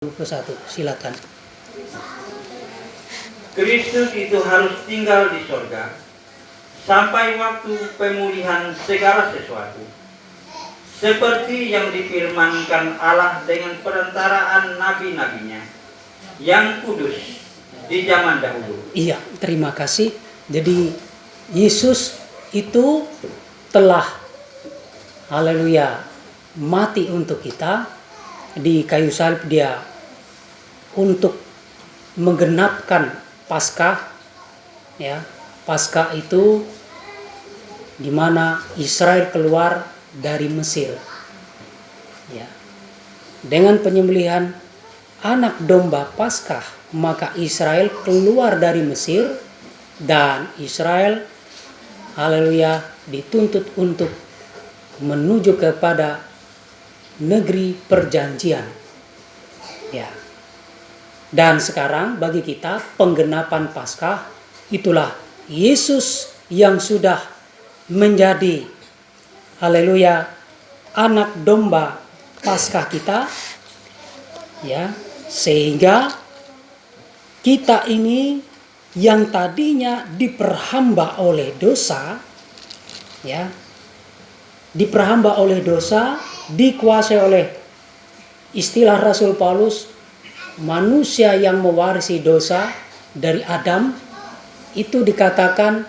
21, silakan. Kristus itu harus tinggal di sorga sampai waktu pemulihan segala sesuatu, seperti yang difirmankan Allah dengan perantaraan nabi-nabinya yang kudus di zaman dahulu. Iya, terima kasih. Jadi Yesus itu telah, haleluya, mati untuk kita di kayu salib. Dia untuk menggenapkan Paskah, ya. Paskah itu di mana Israel keluar dari Mesir, ya. Dengan penyembelihan anak domba Paskah, maka Israel keluar dari Mesir, dan Israel, haleluya, dituntut untuk menuju kepada negeri perjanjian, ya. Dan sekarang bagi kita penggenapan Paskah itulah Yesus yang sudah menjadi, haleluya, anak domba Paskah kita, ya. Sehingga kita ini yang tadinya diperhamba oleh dosa, ya, diperhamba oleh dosa, dikuasai oleh, istilah Rasul Paulus, manusia yang mewarisi dosa dari Adam, itu dikatakan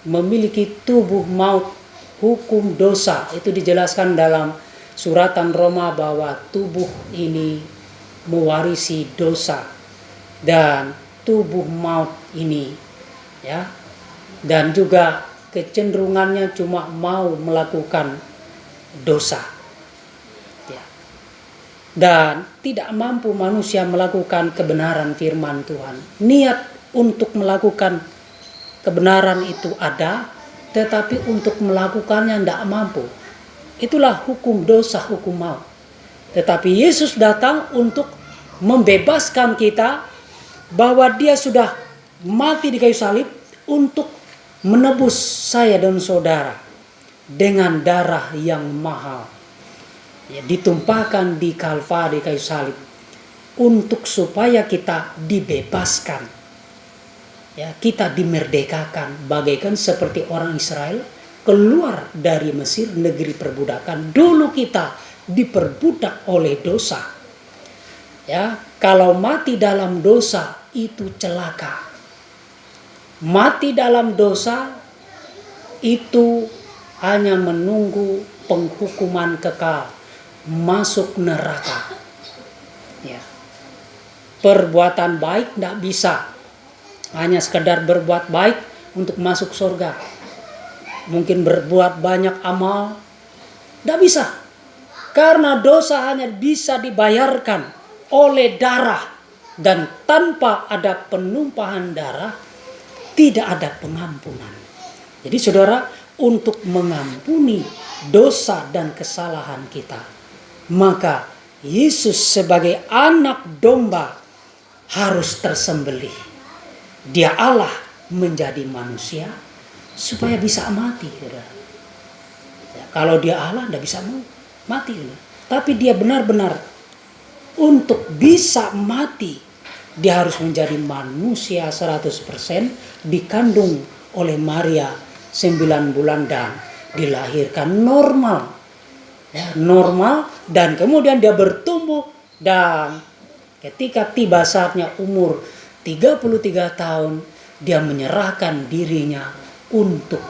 memiliki tubuh maut, hukum dosa. Itu dijelaskan dalam suratan Roma bahwa tubuh ini mewarisi dosa dan tubuh maut ini, ya, dan juga kecenderungannya cuma mau melakukan dosa, ya. Dan tidak mampu manusia melakukan kebenaran firman Tuhan. Niat untuk melakukan kebenaran itu ada, tetapi untuk melakukannya tidak mampu. Itulah hukum dosa, hukum maut. Tetapi Yesus datang untuk membebaskan kita, bahwa dia sudah mati di kayu salib untuk menebus saya dan saudara dengan darah yang mahal, ya, ditumpahkan di Kalvari kayu salib untuk supaya kita dibebaskan, ya, kita dimerdekakan bagaikan seperti orang Israel keluar dari Mesir, negeri perbudakan. Dulu kita diperbudak oleh dosa, ya. Kalau mati dalam dosa itu celaka. Mati dalam dosa itu hanya menunggu penghukuman kekal, masuk neraka, ya. Perbuatan baik tidak bisa, hanya sekedar berbuat baik untuk masuk surga. Mungkin berbuat banyak amal, tidak bisa, karena dosa hanya bisa dibayarkan oleh darah, dan tanpa ada penumpahan darah tidak ada pengampunan. Jadi saudara, untuk mengampuni dosa dan kesalahan kita, maka Yesus sebagai anak domba harus tersembelih. Dia Allah menjadi manusia supaya bisa mati, saudara. Ya, kalau dia Allah tidak bisa mati, saudara. Tapi dia benar-benar untuk bisa mati, dia harus menjadi manusia 100%, dikandung oleh Maria 9 bulan dan dilahirkan normal, ya, normal, dan kemudian dia bertumbuh, dan ketika tiba saatnya umur 33 tahun, dia menyerahkan dirinya untuk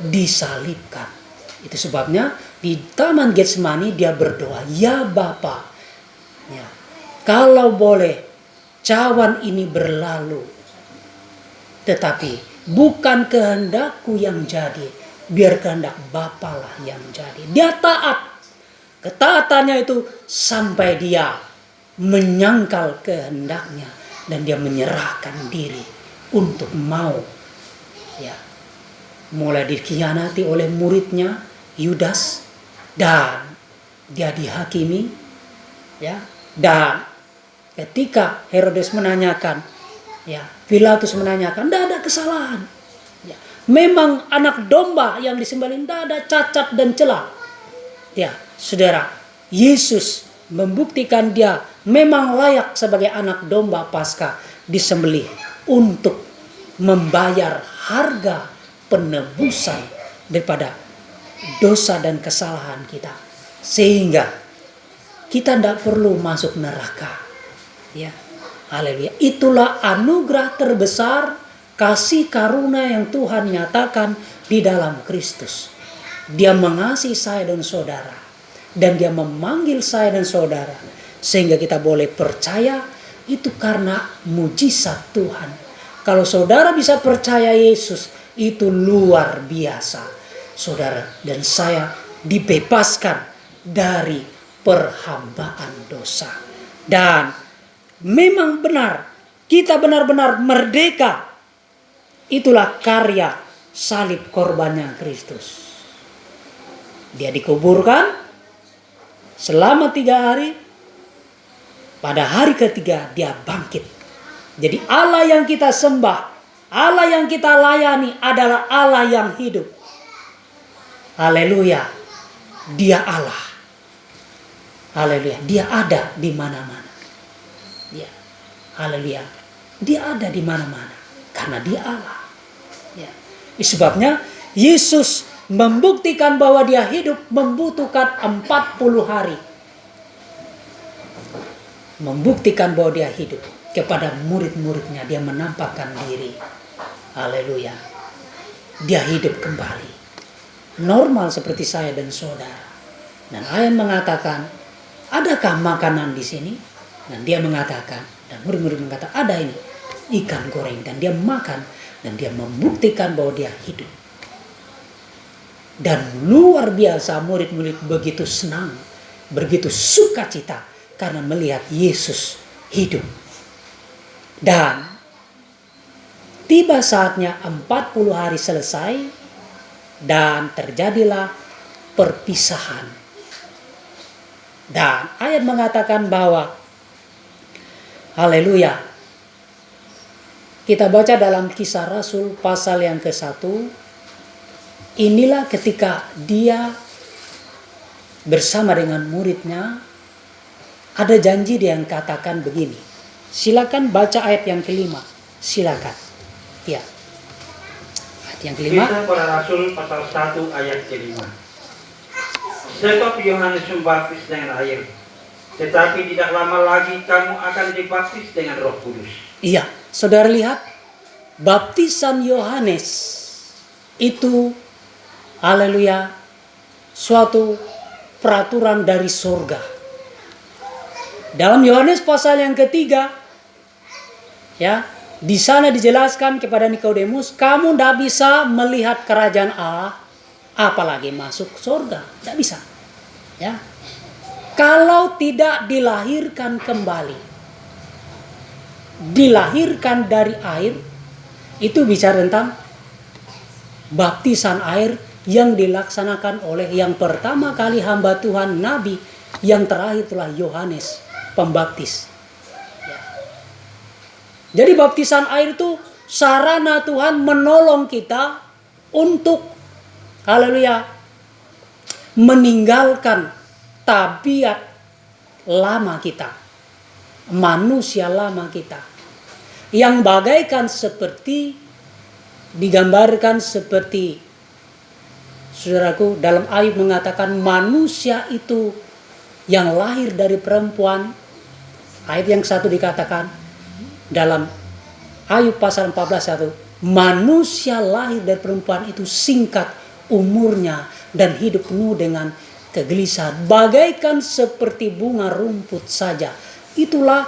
disalibkan. Itu sebabnya di Taman Getsemani dia berdoa, "Ya Bapa, ya, kalau boleh cawan ini berlalu, tetapi bukan kehendakku yang jadi, biar kehendak Bapa lah yang jadi." Dia taat. Ketaatannya itu sampai dia menyangkal kehendaknya, dan dia menyerahkan diri untuk mau, ya, mulai dikhianati oleh muridnya Yudas, dan dia dihakimi, ya. Dan ketika Herodes menanyakan, ya, Pilatus menanyakan, tidak ada kesalahan, ya. Memang anak domba yang disembelih, tidak ada cacat dan celah, ya. Saudara, Yesus membuktikan dia memang layak sebagai anak domba Paskah disembelih untuk membayar harga penebusan daripada dosa dan kesalahan kita, sehingga kita tidak perlu masuk neraka. Ya, haleluya. Itulah anugerah terbesar, kasih karunia yang Tuhan nyatakan di dalam Kristus. Dia mengasihi saya dan saudara, dan dia memanggil saya dan saudara, sehingga kita boleh percaya itu karena mujizat Tuhan. Kalau saudara bisa percaya Yesus, itu luar biasa. Saudara dan saya dibebaskan dari perhambaan dosa. Dan memang benar, kita benar-benar merdeka. Itulah karya salib korbannya Kristus. Dia dikuburkan selama 3 hari. Pada hari ketiga dia bangkit. Jadi Allah yang kita sembah, Allah yang kita layani adalah Allah yang hidup. Haleluya. Dia Allah. Haleluya. Dia ada di mana-mana. Ya. Haleluya. Dia ada di mana-mana karena dia Allah. Ya. Sebabnya Yesus membuktikan bahwa dia hidup membutuhkan 40 hari. Membuktikan bahwa dia hidup. Kepada murid-muridnya dia menampakkan diri. Haleluya. Dia hidup kembali. Normal seperti saya dan saudara. Dan ayat mengatakan, adakah makanan di sini? Dan dia mengatakan, dan murid-murid mengatakan, ada ini ikan goreng. Dan dia makan, dan dia membuktikan bahwa dia hidup. Dan luar biasa murid-murid begitu senang, begitu sukacita karena melihat Yesus hidup. Dan tiba saatnya 40 hari selesai dan terjadilah perpisahan. Dan ayat mengatakan bahwa haleluya. Kita baca dalam Kisah Rasul pasal yang ke-1. Inilah ketika dia bersama dengan muridnya, ada janji dia yang katakan begini. Silakan baca ayat yang ke-5. Silakan. Ya. Ayat yang ke-5. Kisah para Rasul pasal 1 ayat ke-5. Sebab Yohanes membaptis dengan air, tetapi tidak lama lagi kamu akan dibaptis dengan Roh Kudus. Iya, saudara lihat, baptisan Yohanes itu haleluya, suatu peraturan dari surga. Dalam Yohanes pasal yang ke-3, ya, di sana dijelaskan kepada Nikodemus, kamu tidak bisa melihat kerajaan Allah, apalagi masuk surga, tidak bisa. Ya, kalau tidak dilahirkan kembali, dilahirkan dari air, itu bicara tentang baptisan air yang dilaksanakan oleh yang pertama kali hamba Tuhan Nabi, yang terakhir itulah Yohanes Pembaptis. Ya. Jadi baptisan air itu sarana Tuhan menolong kita untuk haleluya meninggalkan tabiat lama kita, manusia lama kita, yang bagaikan seperti digambarkan seperti, saudaraku, dalam Ayub mengatakan manusia itu yang lahir dari perempuan. Ayat yang 1 dikatakan dalam Ayub pasal 14:1, manusia lahir dari perempuan itu singkat umurnya dan hidup penuh dengan kegelisahan, bagaikan seperti bunga rumput saja. Itulah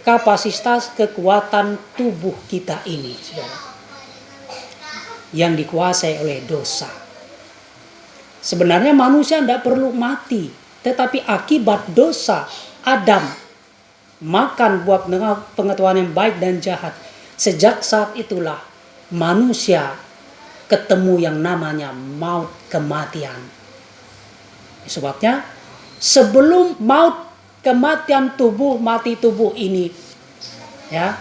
kapasitas kekuatan tubuh kita ini, saudara, yang dikuasai oleh dosa. Sebenarnya manusia tidak perlu mati, tetapi akibat dosa Adam makan buah pengetahuan yang baik dan jahat, sejak saat itulah manusia ketemu yang namanya maut, kematian. Sebabnya sebelum maut, kematian tubuh, mati tubuh ini, ya,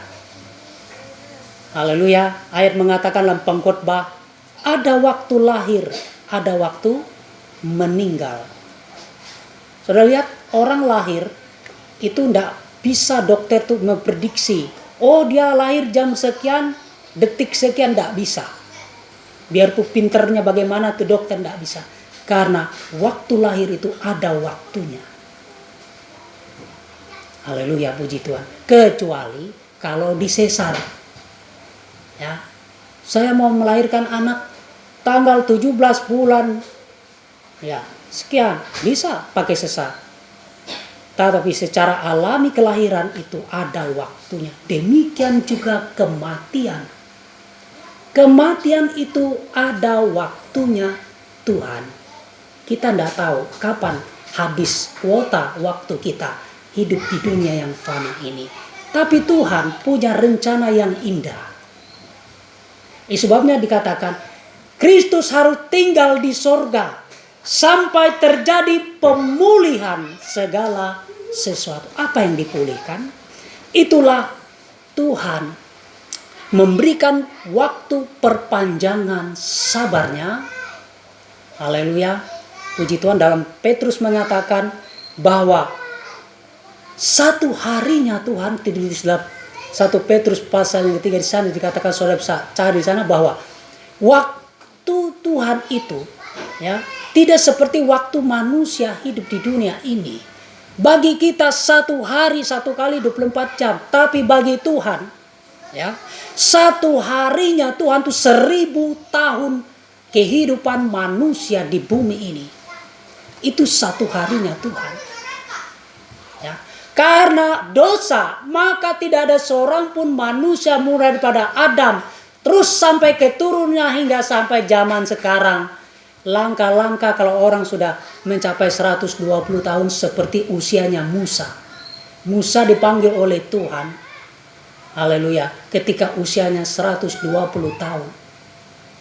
haleluya, ayat mengatakan dalam Pengkhotbah, ada waktu lahir, ada waktu meninggal. Saudara lihat, orang lahir itu tidak bisa dokter tuh memprediksi. Oh dia lahir jam sekian, detik sekian, tidak bisa. Biarpun pinternya bagaimana tuh dokter tidak bisa. Karena waktu lahir itu ada waktunya. Haleluya, puji Tuhan. Kecuali kalau disesar. Ya. Saya mau melahirkan anak tanggal 17 bulan. Ya, sekian. Bisa pakai sesar. Tetapi secara alami kelahiran itu ada waktunya. Demikian juga kematian. Kematian itu ada waktunya Tuhan. Kita tidak tahu kapan habis kuota waktu kita hidup di dunia yang fana ini. Tapi Tuhan punya rencana yang indah. Sebabnya dikatakan Kristus harus tinggal di sorga sampai terjadi pemulihan segala sesuatu. Apa yang dipulihkan? Itulah Tuhan memberikan waktu perpanjangan sabarnya. Haleluya. Puji Tuhan, dalam Petrus mengatakan bahwa satu harinya Tuhan, di dalam 1 Petrus pasal yang ketiga di sana dikatakan, saudara bisa cari di sana bahwa waktu Tuhan itu ya tidak seperti waktu manusia hidup di dunia ini. Bagi kita satu hari 1 kali 24 jam, tapi bagi Tuhan ya satu harinya Tuhan itu 1000 tahun kehidupan manusia di bumi ini. Itu satu harinya Tuhan. Ya. Karena dosa, maka tidak ada seorang pun manusia mulai daripada Adam terus sampai keturunannya hingga sampai zaman sekarang. Langkah-langkah kalau orang sudah mencapai 120 tahun seperti usianya Musa. Musa dipanggil oleh Tuhan. Haleluya. Ketika usianya 120 tahun.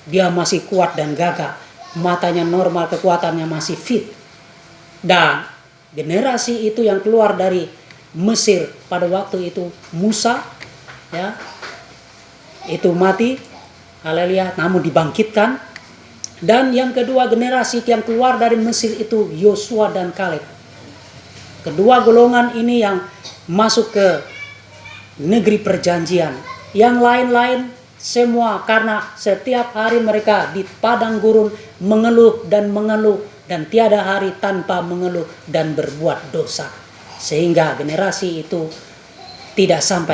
Dia masih kuat dan gagah. Matanya normal, kekuatannya masih fit. Dan generasi itu yang keluar dari Mesir pada waktu itu Musa ya itu mati, haleluya, namun dibangkitkan. Dan yang kedua generasi yang keluar dari Mesir itu Yosua dan Kaleb. Kedua golongan ini yang masuk ke negeri perjanjian. Yang lain-lain semua karena setiap hari mereka di padang gurun mengeluh dan tiada hari tanpa mengeluh dan berbuat dosa. Sehingga generasi itu tidak sampai